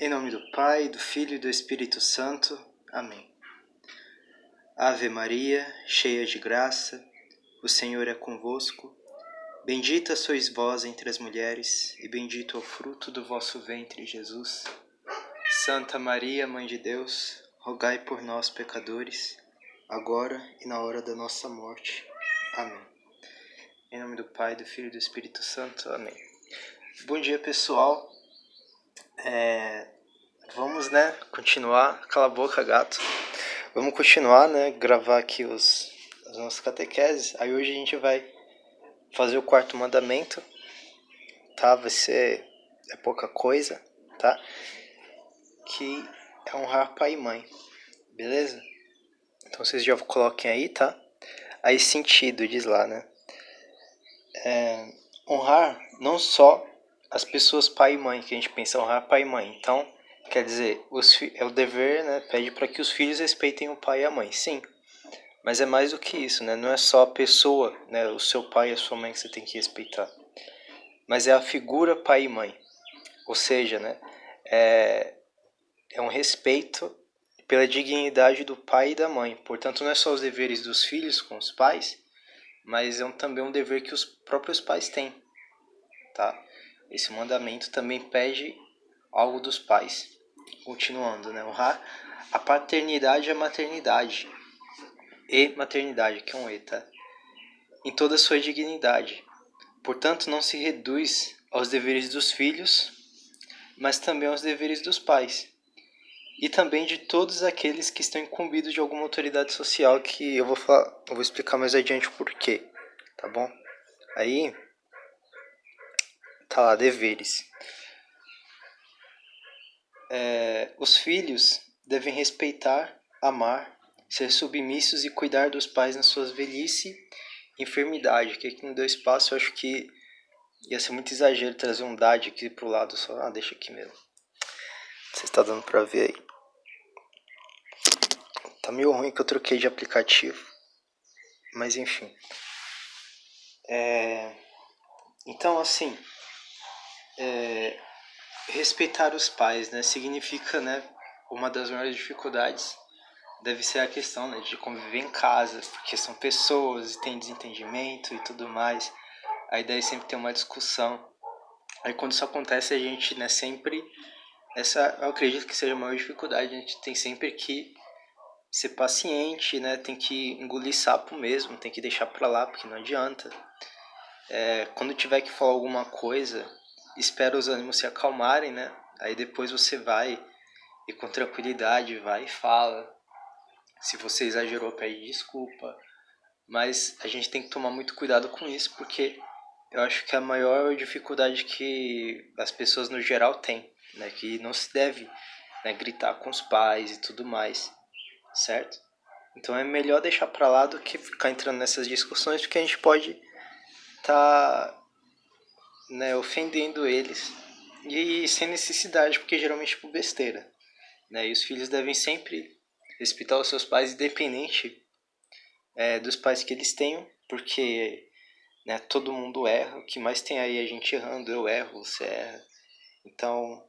Em nome do Pai, do Filho e do Espírito Santo. Amém. Ave Maria, cheia de graça, o Senhor é convosco. Bendita sois vós entre as mulheres, e bendito é o fruto do vosso ventre, Jesus. Santa Maria, Mãe de Deus, rogai por nós, pecadores, agora e na hora da nossa morte. Amém. Em nome do Pai, do Filho e do Espírito Santo. Amém. Bom dia, pessoal. Vamos, continuar. Cala a boca, gato. Vamos continuar, gravar aqui as nossas catequeses. Aí hoje a gente vai fazer o quarto mandamento, tá? Vai ser pouca coisa, tá? Que é honrar pai e mãe, beleza? Então vocês já coloquem aí, tá? Aí sentido, diz lá, né? Honrar não só as pessoas pai e mãe, que a gente pensa honrar pai e mãe. Então, quer dizer, é o dever, né? Pede para que os filhos respeitem o pai e a mãe, sim. Mas é mais do que isso, né? Não é só a pessoa, né? O seu pai e a sua mãe que você tem que respeitar. Mas é a figura pai e mãe. Ou seja, né? É um respeito pela dignidade do pai e da mãe. Portanto, não é só os deveres dos filhos com os pais, mas também um dever que os próprios pais têm, tá? Esse mandamento também pede algo dos pais. Continuando, né? Honrar a paternidade e a maternidade. E maternidade, que é um E, tá? Em toda a sua dignidade. Portanto, não se reduz aos deveres dos filhos, mas também aos deveres dos pais. E também de todos aqueles que estão incumbidos de alguma autoridade social, que eu vou explicar mais adiante o porquê, tá bom? Aí, tá lá, deveres. Os filhos devem respeitar, amar, ser submissos e cuidar dos pais na sua velhice e enfermidade, que aqui não deu espaço, eu acho que ia ser muito exagero trazer um dad aqui pro lado só. Ah, deixa aqui mesmo. Você está dando pra ver aí. Tá meio ruim que eu troquei de aplicativo. Mas enfim. Então, assim, respeitar os pais, né, significa, né, uma das maiores dificuldades deve ser a questão, né, de conviver em casa, porque são pessoas e tem desentendimento e tudo mais. Aí daí sempre tem uma discussão. Aí quando isso acontece, a gente, né, sempre... eu acredito que seja a maior dificuldade. A gente tem sempre que ser paciente, né, tem que engolir sapo mesmo, tem que deixar pra lá, porque não adianta. Quando tiver que falar alguma coisa, espera os ânimos se acalmarem, né? Aí depois você vai e com tranquilidade vai e fala. Se você exagerou, pede desculpa. Mas a gente tem que tomar muito cuidado com isso, porque eu acho que a maior dificuldade que as pessoas no geral têm, né? Que não se deve, né, gritar com os pais e tudo mais, certo? Então é melhor deixar pra lá do que ficar entrando nessas discussões, porque a gente pode tá, né, ofendendo eles e sem necessidade, porque geralmente por besteira, né? E os filhos devem sempre respeitar os seus pais, independente dos pais que eles tenham, porque, né, todo mundo erra. O que mais tem aí é a gente errando. Eu erro, você erra. Então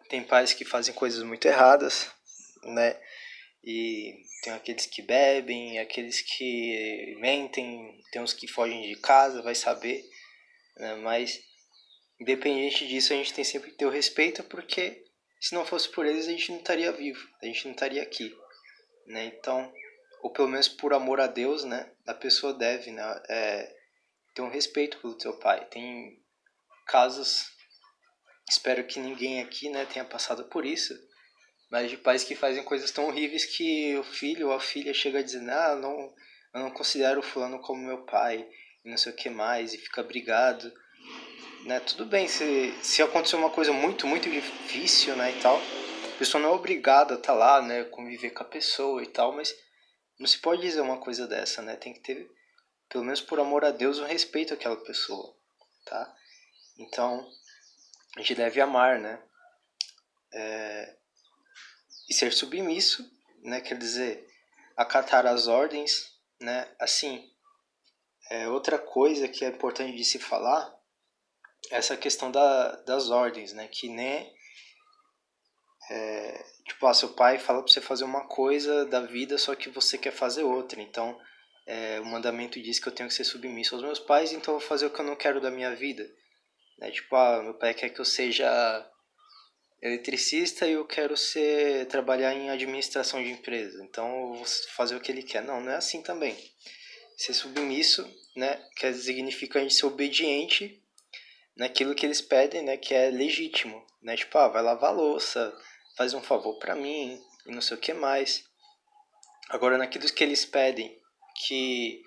tem pais que fazem coisas muito erradas, né? E tem aqueles que bebem, aqueles que mentem, tem uns que fogem de casa, vai saber, né? Mas independente disso, a gente tem sempre que ter o respeito, porque se não fosse por eles, a gente não estaria vivo, a gente não estaria aqui, né? Então, ou pelo menos por amor a Deus, né, a pessoa deve, né, ter um respeito pelo teu pai. Tem casos, espero que ninguém aqui, né, tenha passado por isso, mas de pais que fazem coisas tão horríveis que o filho ou a filha chega a dizer: eu não considero o fulano como meu pai, e não sei o que mais, e fica brigado, né? Tudo bem, se acontecer uma coisa muito, muito difícil, né, e tal, a pessoa não é obrigada a estar lá, né, conviver com a pessoa e tal, mas não se pode dizer uma coisa dessa, né? Tem que ter, pelo menos por amor a Deus, um respeito àquela pessoa, tá? Então, a gente deve amar, né? E ser submisso, né? Quer dizer, acatar as ordens, né? Assim, outra coisa que é importante de se falar é essa questão das ordens, né? Que nem Tipo, seu pai fala pra você fazer uma coisa da vida, só que você quer fazer outra. Então, o mandamento diz que eu tenho que ser submisso aos meus pais, então eu vou fazer o que eu não quero da minha vida. Né? Tipo, meu pai quer que eu seja eletricista e eu quero trabalhar em administração de empresa. Então, eu vou fazer o que ele quer. Não, não é assim também. Ser submisso, né, significa a gente ser obediente naquilo que eles pedem, né, que é legítimo, né? Tipo, vai lavar a louça, faz um favor para mim e não sei o que mais. Agora, naquilo que eles pedem que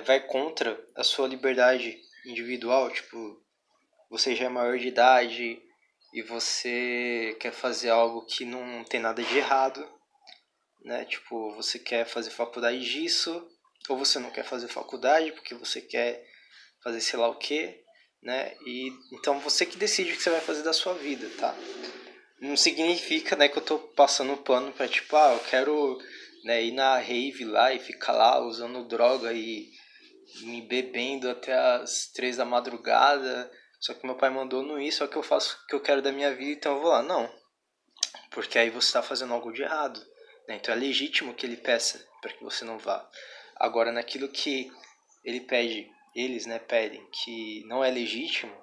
vai contra a sua liberdade individual, tipo, você já é maior de idade e você quer fazer algo que não tem nada de errado, né? Tipo, você quer fazer faculdade disso, ou você não quer fazer faculdade porque você quer fazer sei lá o que, né? E então você que decide o que você vai fazer da sua vida, tá? Não significa, né, que eu tô passando pano pra tipo, eu quero, né, ir na rave lá e ficar lá usando droga e me bebendo até as 3 da madrugada. Só que meu pai mandou não ir, só que eu faço o que eu quero da minha vida, então eu vou lá. Não, porque aí você está fazendo algo de errado, né? Então é legítimo que ele peça para que você não vá. Agora, naquilo que ele pede, eles, né, pedem que não é legítimo,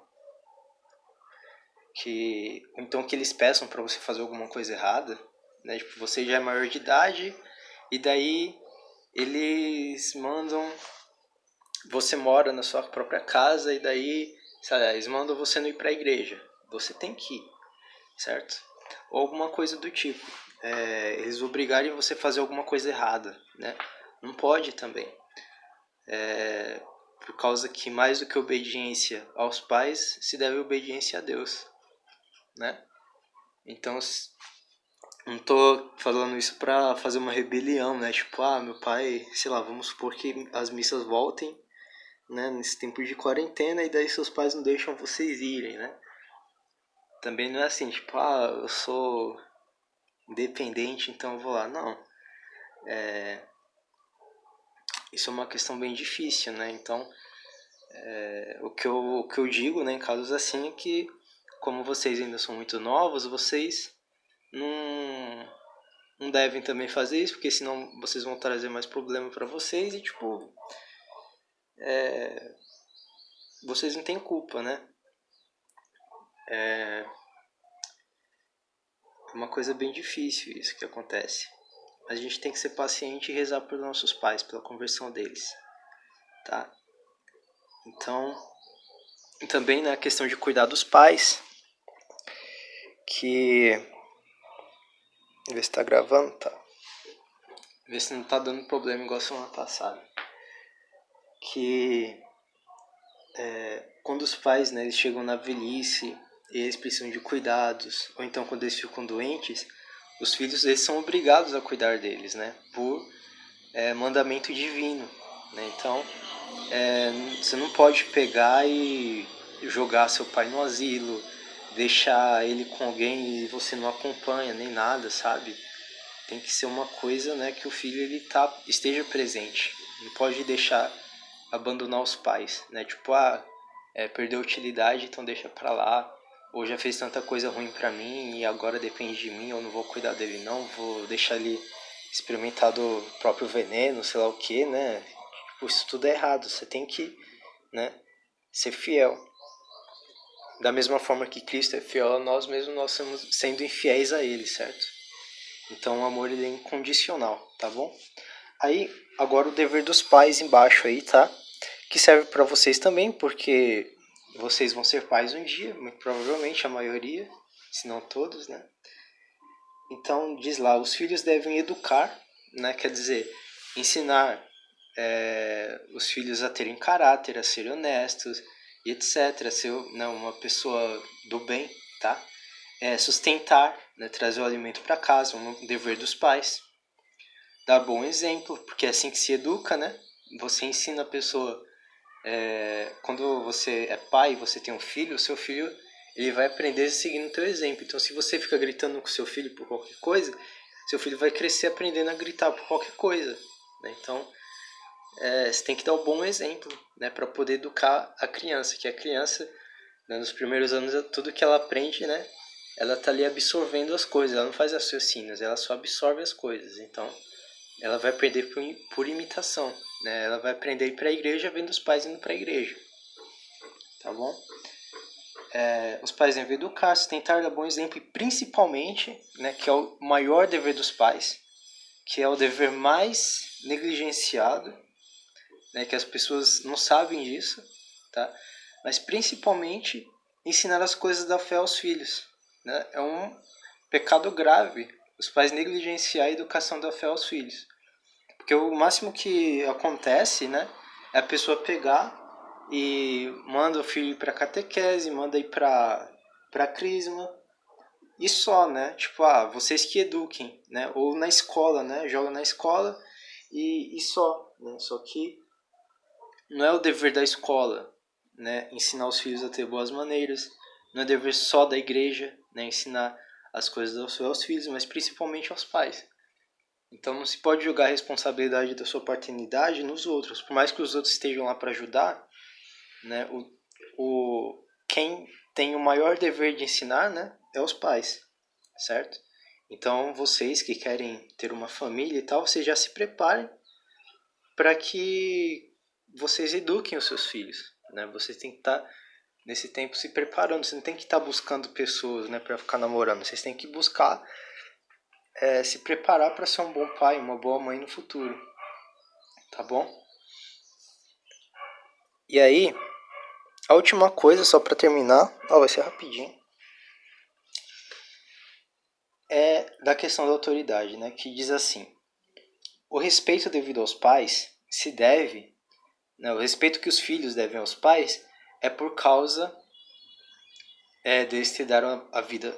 então que eles peçam para você fazer alguma coisa errada, né? Tipo, você já é maior de idade e daí eles mandam você mora na sua própria casa e daí, sabe, eles mandam você não ir para a igreja. Você tem que ir, certo? Ou alguma coisa do tipo. Eles obrigarem você a fazer alguma coisa errada, né? Não pode também. Por causa que mais do que obediência aos pais, se deve obediência a Deus, né? Então, não tô falando isso pra fazer uma rebelião, né? Tipo, meu pai, sei lá, vamos supor que as missas voltem, né, nesse tempo de quarentena e daí seus pais não deixam vocês irem, né? Também não é assim, tipo, eu sou independente, então eu vou lá. Não, isso é uma questão bem difícil, né? Então, o que eu digo, né, em casos assim, é que como vocês ainda são muito novos, vocês não devem também fazer isso, porque senão vocês vão trazer mais problema pra vocês e, tipo, vocês não têm culpa, né? É uma coisa bem difícil isso que acontece. A gente tem que ser paciente e rezar pelos nossos pais, pela conversão deles, tá? Então, também na questão de cuidar dos pais, que... Ver se tá gravando, tá? Ver se não tá dando problema igual semana passada. Que quando os pais, né, eles chegam na velhice e eles precisam de cuidados, ou então quando eles ficam doentes, os filhos eles são obrigados a cuidar deles, né? Por mandamento divino, né? Então, você não pode pegar e jogar seu pai no asilo, deixar ele com alguém e você não acompanha nem nada, sabe? Tem que ser uma coisa, né, que o filho esteja presente. Não pode deixar abandonar os pais, né? Tipo, perdeu utilidade, então deixa pra lá. Ou já fez tanta coisa ruim pra mim e agora depende de mim, eu não vou cuidar dele não, vou deixar ele experimentar do próprio veneno, sei lá o que, né? Tipo, isso tudo é errado, você tem que, né, ser fiel. Da mesma forma que Cristo é fiel a nós mesmos, nós estamos sendo infiéis a Ele, certo? Então o amor ele é incondicional, tá bom? Aí, agora o dever dos pais embaixo aí, tá? Que serve para vocês também, porque vocês vão ser pais um dia, muito provavelmente a maioria, se não todos, né? Então diz lá, os filhos devem educar, né? Quer dizer, ensinar os filhos a terem caráter, a serem honestos e etc. A ser, né, uma pessoa do bem, tá? Sustentar, né, trazer o alimento para casa, um dever dos pais. Dar bom exemplo, porque é assim que se educa, né? Você ensina a pessoa. Quando você é pai, você tem um filho, o seu filho ele vai aprender seguindo o teu exemplo. Então, se você fica gritando com seu filho por qualquer coisa, seu filho vai crescer aprendendo a gritar por qualquer coisa. Né? Então, você tem que dar o bom exemplo, né, para poder educar a criança, que a criança, né, nos primeiros anos, tudo que ela aprende, né, ela tá ali absorvendo as coisas, ela não faz raciocínios, ela só absorve as coisas. Então, ela vai aprender por imitação, né? Ela vai aprender a ir para a igreja vendo os pais indo para a igreja, tá bom? Os pais devem educar, tentar dar bom exemplo e principalmente, né, que é o maior dever dos pais, que é o dever mais negligenciado, né, que as pessoas não sabem disso, tá? Mas principalmente ensinar as coisas da fé aos filhos, né? É um pecado grave os pais negligenciar a educação da fé aos filhos. Porque o máximo que acontece, né, é a pessoa pegar e manda o filho ir para catequese, manda ir para crisma e só, né? Tipo, vocês que eduquem, né? Ou na escola, né? Joga na escola e só, né? Só que não é o dever da escola, né? Ensinar os filhos a ter boas maneiras, não é dever só da igreja, né? Ensinar as coisas aos filhos, mas principalmente aos pais. Então não se pode jogar a responsabilidade da sua paternidade nos outros. Por mais que os outros estejam lá para ajudar, né, quem tem o maior dever de ensinar, né, é os pais, certo? Então vocês que querem ter uma família e tal, vocês já se preparem para que vocês eduquem os seus filhos, né? Vocês têm que estar nesse tempo se preparando. Você não tem que estar buscando pessoas, né, para ficar namorando. Vocês têm que buscar se preparar para ser um bom pai, uma boa mãe no futuro, tá bom? E aí, a última coisa, só para terminar, vai ser rapidinho, é da questão da autoridade, né? Que diz assim: o respeito devido aos pais se deve, né, o respeito que os filhos devem aos pais é por causa deles ter dado a vida,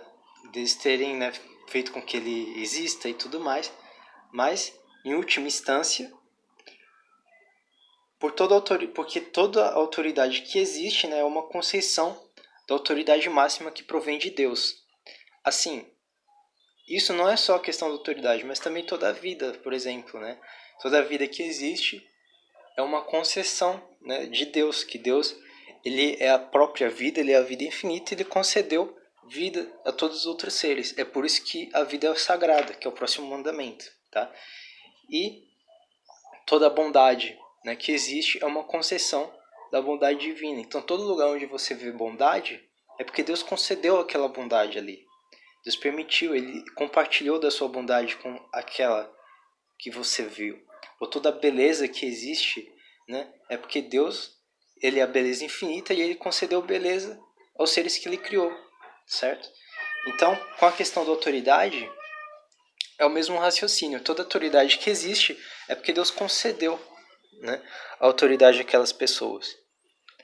deles terem, né, feito com que ele exista e tudo mais, mas em última instância porque toda autoridade que existe, né, é uma concessão da autoridade máxima que provém de Deus. Assim, isso não é só a questão da autoridade, mas também toda a vida, por exemplo, né? Toda a vida que existe é uma concessão, né, de Deus, que Deus, ele é a própria vida, ele é a vida infinita, e ele concedeu vida a todos os outros seres. É por isso que a vida é sagrada, que é o próximo mandamento, tá? E toda a bondade, né, que existe é uma concessão da bondade divina. Então, todo lugar onde você vê bondade é porque Deus concedeu aquela bondade ali. Deus permitiu, ele compartilhou da sua bondade com aquela que você viu. Ou toda a beleza que existe, né, é porque Deus, ele é a beleza infinita e ele concedeu beleza aos seres que ele criou, certo? Então, com a questão da autoridade, é o mesmo raciocínio. Toda autoridade que existe é porque Deus concedeu, né, a autoridade àquelas pessoas.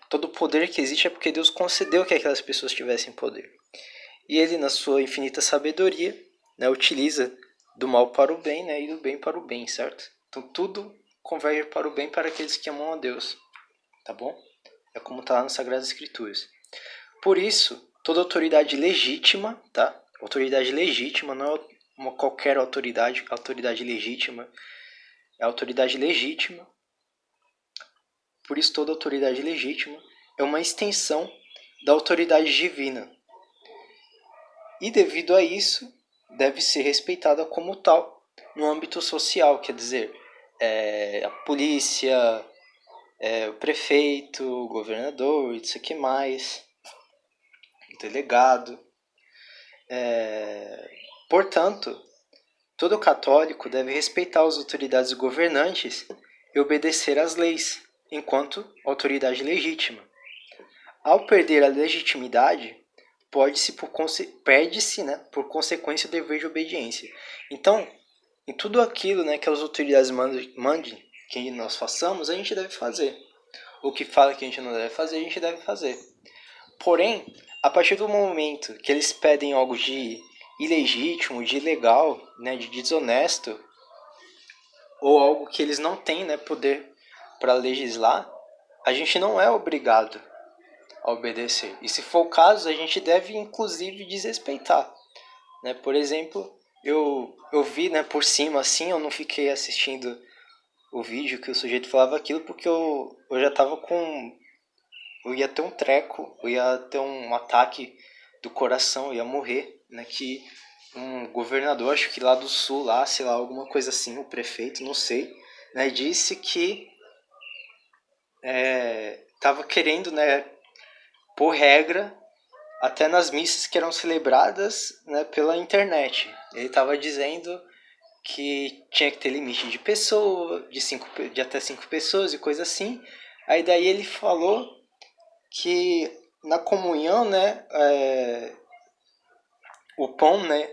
Todo poder que existe é porque Deus concedeu que aquelas pessoas tivessem poder. E ele, na sua infinita sabedoria, né, utiliza do mal para o bem, né, e do bem para o bem, certo? Então tudo converge para o bem para aqueles que amam a Deus, tá bom? É como está lá nas Sagradas Escrituras. Por isso, toda autoridade legítima, tá? Autoridade legítima não é qualquer autoridade, autoridade legítima é autoridade legítima. Por isso, toda autoridade legítima é uma extensão da autoridade divina. E devido a isso, deve ser respeitada como tal no âmbito social, quer dizer, a polícia, o prefeito, o governador, isso aqui mais, o delegado. Portanto, todo católico deve respeitar as autoridades governantes e obedecer às leis, enquanto autoridade legítima. Ao perder a legitimidade, perde-se, né, por consequência o dever de obediência. Então, em tudo aquilo, né, que as autoridades mandem que nós façamos, a gente deve fazer. O que fala que a gente não deve fazer, a gente deve fazer. Porém, a partir do momento que eles pedem algo de ilegítimo, de ilegal, né, de desonesto, ou algo que eles não têm, né, poder para legislar, a gente não é obrigado a obedecer. E se for o caso, a gente deve inclusive desrespeitar, né? Por exemplo, eu vi, né, por cima assim, eu não fiquei assistindo o vídeo que o sujeito falava aquilo porque eu já tava com, eu ia ter um treco, eu ia ter um ataque do coração, ia morrer, né, que um governador, acho que lá do sul, lá, sei lá, alguma coisa assim, o prefeito, não sei, né, disse que estava querendo, né, pôr regra até nas missas que eram celebradas, né, pela internet. Ele estava dizendo que tinha que ter limite de pessoa, de até 5 pessoas e coisa assim. Aí daí ele falou que na comunhão, né, o pão, né,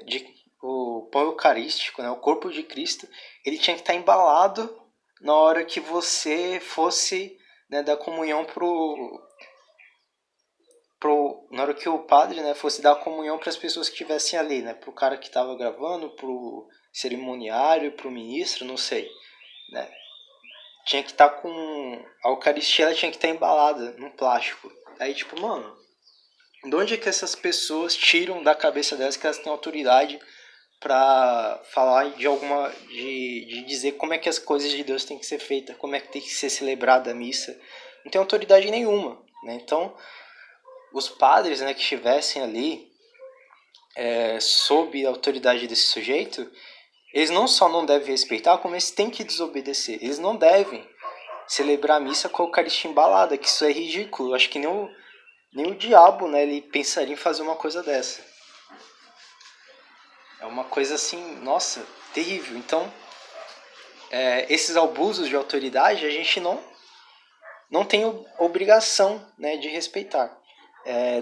o pão eucarístico, né, o corpo de Cristo, ele tinha que estar embalado na hora que você fosse, né, dar comunhão na hora que o padre, né, fosse dar comunhão para as pessoas que estivessem ali, né, para o cara que estava gravando, para o cerimoniário, para o ministro, não sei, né, tinha que estar com a Eucaristia, ela tinha que estar embalada num plástico. Aí tipo, mano, de onde é que essas pessoas tiram da cabeça delas que elas têm autoridade para falar de dizer como é que as coisas de Deus têm que ser feitas, como é que tem que ser celebrada a missa? Não tem autoridade nenhuma, né? Então os padres, né, que estivessem ali sob a autoridade desse sujeito, eles não só não devem respeitar, como eles têm que desobedecer. Eles não devem celebrar a missa com a Eucaristia embalada, que isso é ridículo. Eu acho que nem o diabo, né, ele pensaria em fazer uma coisa dessa. É uma coisa assim, nossa, terrível. Então, esses abusos de autoridade a gente não tem obrigação, né, de respeitar.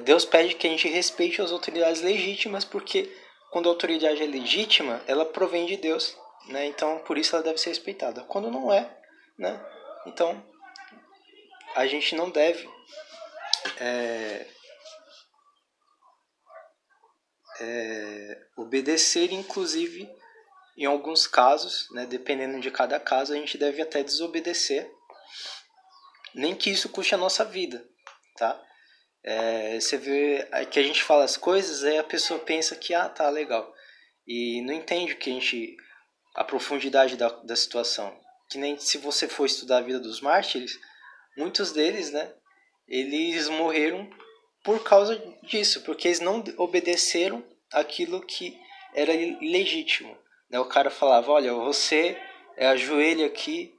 Deus pede que a gente respeite as autoridades legítimas, porque quando a autoridade é legítima, ela provém de Deus, né? Então por isso ela deve ser respeitada. Quando não é, né? Então a gente não deve obedecer, inclusive em alguns casos, né, dependendo de cada caso, a gente deve até desobedecer, nem que isso custe a nossa vida, tá? Você vê que a gente fala as coisas, aí a pessoa pensa que, tá, legal. E não entende a profundidade da situação. Que nem se você for estudar a vida dos mártires, muitos deles, né, eles morreram por causa disso, porque eles não obedeceram aquilo que era ilegítimo. Né? O cara falava, olha, você ajoelha aqui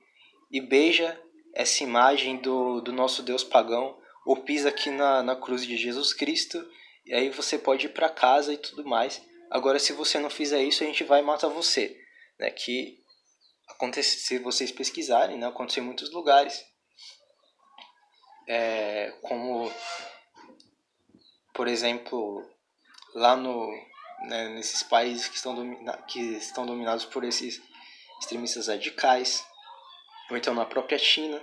e beija essa imagem do nosso Deus pagão, ou pisa aqui na cruz de Jesus Cristo, e aí você pode ir para casa e tudo mais. Agora, se você não fizer isso, a gente vai matar você. Né? Que acontece, se vocês pesquisarem, né? Aconteceu em muitos lugares. Como, por exemplo, lá nesses países que estão dominados por esses extremistas radicais, ou então na própria China,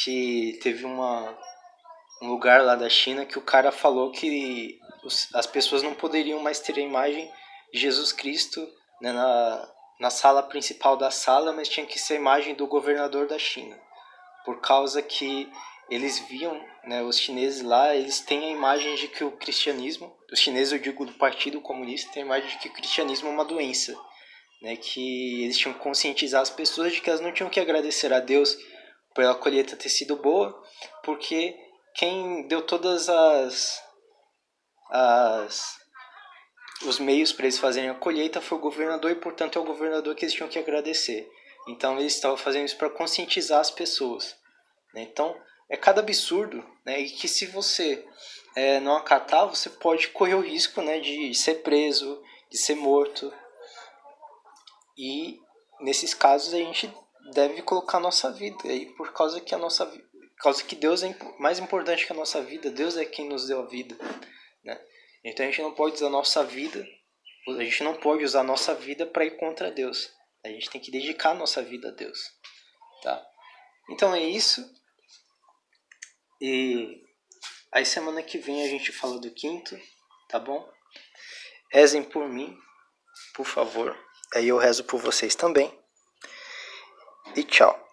que teve um lugar lá da China que o cara falou que as pessoas não poderiam mais ter a imagem de Jesus Cristo, né, na sala principal da sala, mas tinha que ser a imagem do governador da China, por causa que eles viam, né, os chineses lá, eles têm a imagem de que o cristianismo, os chineses, eu digo do Partido Comunista, têm a imagem de que o cristianismo é uma doença, né, que eles tinham que conscientizar as pessoas de que elas não tinham que agradecer a Deus pela colheita ter sido boa, porque quem deu todas os meios para eles fazerem a colheita foi o governador, e portanto é o governador que eles tinham que agradecer. Então eles estavam fazendo isso para conscientizar as pessoas, né? Então é cada absurdo, né? E que se você não acatar, você pode correr o risco, né, de ser preso, de ser morto. E nesses casos a gente deve colocar a nossa vida aí, por causa que por causa que Deus é mais importante que a nossa vida. Deus é quem nos deu a vida, né? Então a gente não pode usar a nossa vida para ir contra Deus. A gente tem que dedicar a nossa vida a Deus, tá? Então é isso. E aí semana que vem a gente fala do quinto, tá bom? Rezem por mim, por favor. Aí eu rezo por vocês também. E tchau.